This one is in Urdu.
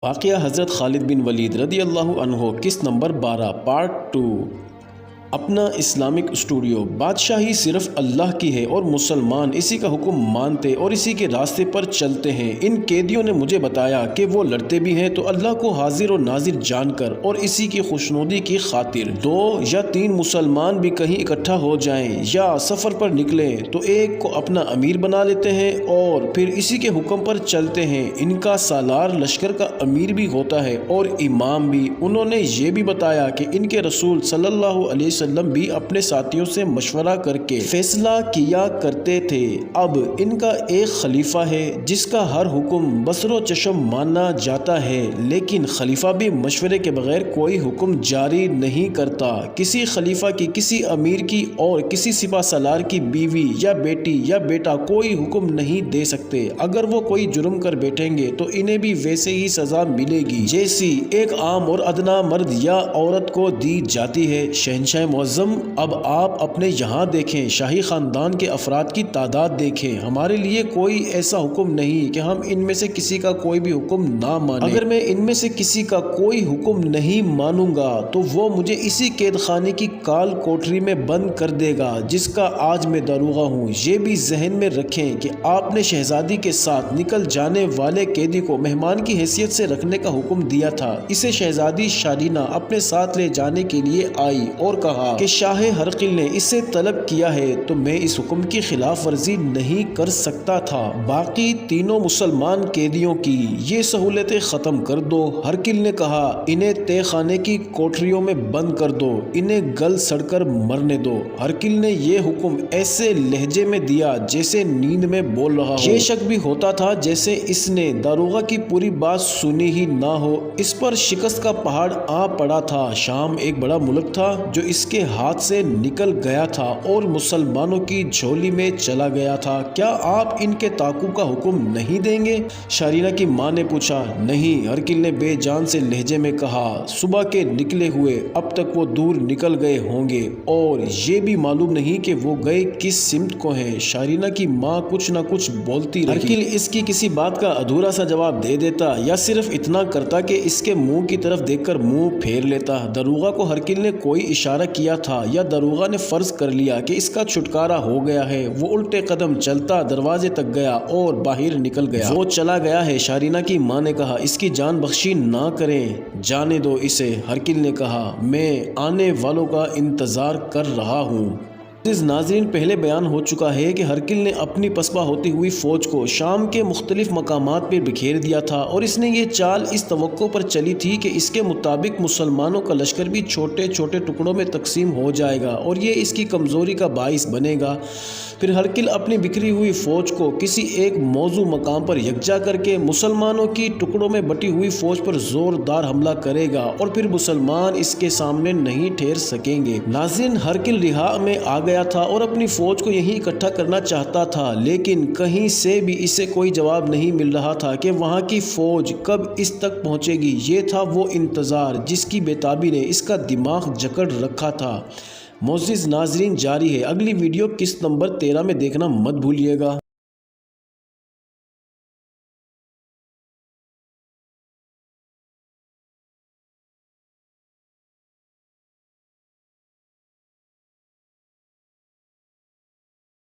واقعہ حضرت خالد بن ولید رضی اللہ عنہ قسط نمبر 12 پارٹ 2۔ اپنا اسلامک اسٹوڈیو۔ بادشاہی صرف اللہ کی ہے اور مسلمان اسی کا حکم مانتے اور اسی کے راستے پر چلتے ہیں۔ ان قیدیوں نے مجھے بتایا کہ وہ لڑتے بھی ہیں تو اللہ کو حاضر و ناظر جان کر اور اسی کی خوشنودی کی خاطر 2 یا 3 مسلمان بھی کہیں اکٹھا ہو جائیں یا سفر پر نکلیں تو ایک کو اپنا امیر بنا لیتے ہیں اور پھر اسی کے حکم پر چلتے ہیں۔ ان کا سالار لشکر کا امیر بھی ہوتا ہے اور امام بھی۔ انہوں نے یہ بھی بتایا کہ ان کے رسول صلی اللہ علیہ وسلم بھی اپنے ساتھیوں سے مشورہ کر کے فیصلہ کیا کرتے تھے۔ اب ان کا ایک خلیفہ ہے جس کا ہر حکم بصر و چشم مانا جاتا ہے، لیکن خلیفہ بھی مشورے کے بغیر کوئی حکم جاری نہیں کرتا۔ کسی خلیفہ کی، کسی امیر کی اور کسی سپہ سالار کی بیوی یا بیٹی یا بیٹا کوئی حکم نہیں دے سکتے۔ اگر وہ کوئی جرم کر بیٹھیں گے تو انہیں بھی ویسے ہی سزا ملے گی جیسی ایک عام اور ادنا مرد یا عورت کو دی جاتی ہے۔ شہنشاہ معظم، اب آپ اپنے یہاں دیکھیں، شاہی خاندان کے افراد کی تعداد دیکھیں۔ ہمارے لیے کوئی ایسا حکم نہیں کہ ہم ان میں سے کسی کا کوئی بھی حکم نہ مانیں۔ اگر میں ان میں سے کسی کا کوئی حکم نہیں مانوں گا تو وہ مجھے اسی قید خانے کی کال کوٹری میں بند کر دے گا جس کا آج میں داروغہ ہوں۔ یہ بھی ذہن میں رکھیں کہ آپ نے شہزادی کے ساتھ نکل جانے والے قیدی کو مہمان کی حیثیت سے رکھنے کا حکم دیا تھا۔ اسے شہزادی شارینہ اپنے ساتھ لے جانے کے لیے آئی اور کہا کہ شاہ ہرقل نے اسے طلب کیا ہے تو میں اس حکم کی خلاف ورزی نہیں کر سکتا تھا۔ باقی تینوں مسلمان قیدیوں کی یہ سہولتیں ختم کر دو۔ ہرقل نے کہا انہیں تہ خانے کی کوٹریوں میں بند کر دو، انہیں گل سڑ کر مرنے دو۔ ہرقل نے یہ حکم ایسے لہجے میں دیا جیسے نیند میں بول رہا ہو۔ یہ شک بھی ہوتا تھا جیسے اس نے داروغہ کی پوری بات سنی ہی نہ ہو۔ اس پر شکست کا پہاڑ آ پڑا تھا۔ شام ایک بڑا ملک تھا جو اس کے ہاتھ سے نکل گیا تھا اور مسلمانوں کی جھولی میں چلا گیا تھا۔ کیا آپ ان کے تعاقب کا حکم نہیں دیں گے؟ شارینہ کی ماں نے پوچھا۔ نہیں، ہرقل نے بے جان سے لہجے میں کہا۔ صبح کے نکلے ہوئے اب تک وہ دور نکل گئے ہوں گے اور یہ بھی معلوم نہیں کہ وہ گئے کس سمت کو ہیں۔ شارینہ کی ماں کچھ نہ کچھ بولتی رہی۔ ہرقل اس کی کسی بات کا ادھورا سا جواب دے دیتا یا صرف اتنا کرتا کہ اس کے منہ کی طرف دیکھ کر منہ پھیر لیتا۔ داروغہ کو ہرقل نے کوئی اشارہ کیا تھا یا داروغہ نے فرض کر لیا کہ اس کا چھٹکارا ہو گیا ہے۔ وہ الٹے قدم چلتا دروازے تک گیا اور باہر نکل گیا۔ وہ چلا گیا ہے، شارینہ کی ماں نے کہا۔ اس کی جان بخشی نہ کریں، جانے دو اسے، ہرقل نے کہا۔ میں آنے والوں کا انتظار کر رہا ہوں۔ ناظرین، پہلے بیان ہو چکا ہے کہ ہرقل نے اپنی پسپا ہوتی ہوئی فوج کو شام کے مختلف مقامات پر بکھیر دیا تھا اور اس نے یہ چال اس توقع پر چلی تھی کہ اس کے مطابق مسلمانوں کا لشکر بھی چھوٹے چھوٹے ٹکڑوں میں تقسیم ہو جائے گا اور یہ اس کی کمزوری کا باعث بنے گا۔ پھر ہرقل اپنی بکھری ہوئی فوج کو کسی ایک موزوں مقام پر یکجا کر کے مسلمانوں کی ٹکڑوں میں بٹی ہوئی فوج پر زوردار حملہ کرے گا اور پھر مسلمان اس کے سامنے نہیں ٹھہر سکیں گے۔ ناظرین، ہرقل رہا میں آ گیا تھا اور اپنی فوج کو یہیں اکٹھا کرنا چاہتا تھا، لیکن کہیں سے بھی اسے کوئی جواب نہیں مل رہا تھا کہ وہاں کی فوج کب اس تک پہنچے گی۔ یہ تھا وہ انتظار جس کی بے تابی نے اس کا دماغ جکڑ رکھا تھا۔ معزز ناظرین، جاری ہے اگلی ویڈیو قسط نمبر 13 میں دیکھنا مت بھولیے گا۔